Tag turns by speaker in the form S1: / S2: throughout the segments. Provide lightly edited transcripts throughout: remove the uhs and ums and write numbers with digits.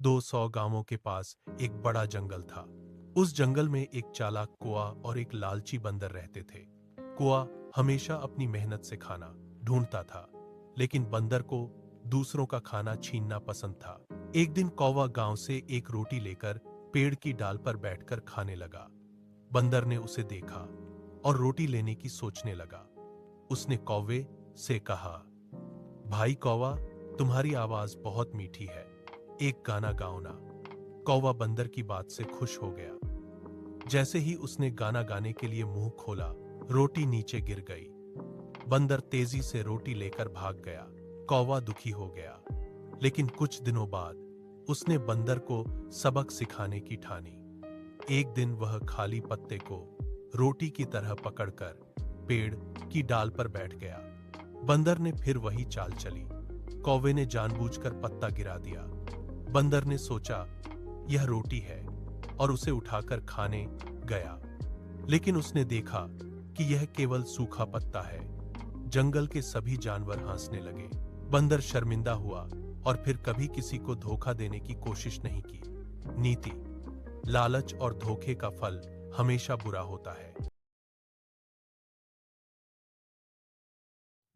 S1: 200 गांवों के पास एक बड़ा जंगल था। उस जंगल में एक चालाक कौआ और एक लालची बंदर रहते थे। कौआ हमेशा अपनी मेहनत से खाना ढूंढता था, लेकिन बंदर को दूसरों का खाना छीनना पसंद था। एक दिन कौवा गांव से एक रोटी लेकर पेड़ की डाल पर बैठकर खाने लगा। बंदर ने उसे देखा और रोटी लेने की सोचने लगा। उसने कौवे से कहा, भाई कौवा, तुम्हारी आवाज बहुत मीठी है, एक गाना गाओ ना। कौवा बंदर की बात से खुश हो गया। जैसे ही उसने गाना गाने के लिए मुंह खोला, रोटी नीचे गिर गई। बंदर तेजी से रोटी लेकर भाग गया। कौवा दुखी हो गया, लेकिन कुछ दिनों बाद उसने बंदर को सबक सिखाने की ठानी। एक दिन वह खाली पत्ते को रोटी की तरह पकड़कर पेड़ की डाल पर बैठ गया। बंदर ने फिर वही चाल चली। कौवे ने जानबूझकर पत्ता गिरा दिया। बंदर ने सोचा यह रोटी है और उसे उठाकर खाने गया, लेकिन उसने देखा कि यह केवल सूखा पत्ता है। जंगल के सभी जानवर हंसने लगे। बंदर शर्मिंदा हुआ और फिर कभी किसी को धोखा देने की कोशिश नहीं की। नीति: लालच और धोखे का फल हमेशा बुरा होता है।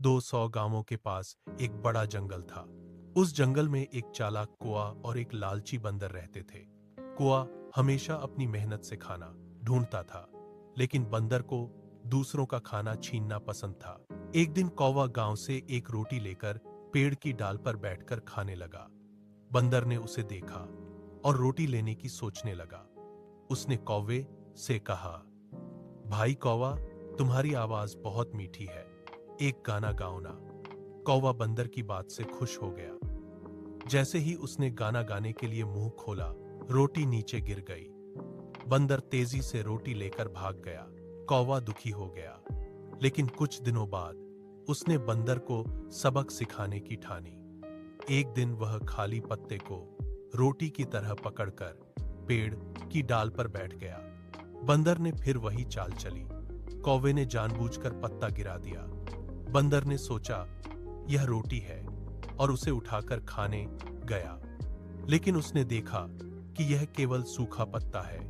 S1: 200 गांवों के पास एक बड़ा जंगल था। उस जंगल में एक चालाक कौआ और एक लालची बंदर रहते थे। कौआ हमेशा अपनी मेहनत से खाना ढूंढता था, लेकिन बंदर को दूसरों का खाना छीनना पसंद था। एक दिन कौवा गांव से एक रोटी लेकर पेड़ की डाल पर बैठकर खाने लगा। बंदर ने उसे देखा और रोटी लेने की सोचने लगा। उसने कौवे से कहा, भाई कौवा, तुम्हारी आवाज बहुत मीठी है, एक गाना गाओ ना। कौवा बंदर की बात से खुश हो गया। जैसे ही उसने गाना गाने के लिए मुंह खोला, रोटी नीचे गिर गई। बंदर तेजी से रोटी लेकर भाग गया। कौवा दुखी हो गया, लेकिन कुछ दिनों बाद उसने बंदर को सबक सिखाने की ठानी। एक दिन वह खाली पत्ते को रोटी की तरह पकड़कर पेड़ की डाल पर बैठ गया। बंदर ने फिर वही चाल चली। कौवे ने जानबूझकर पत्ता गिरा दिया। बंदर ने सोचा यह रोटी है और उसे उठाकर खाने गया, लेकिन उसने देखा कि यह केवल सूखा पत्ता है।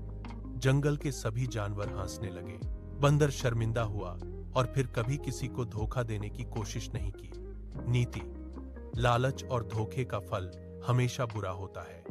S1: जंगल के सभी जानवर हंसने लगे। बंदर शर्मिंदा हुआ और फिर कभी किसी को धोखा देने की कोशिश नहीं की। नीति: लालच और धोखे का फल हमेशा बुरा होता है।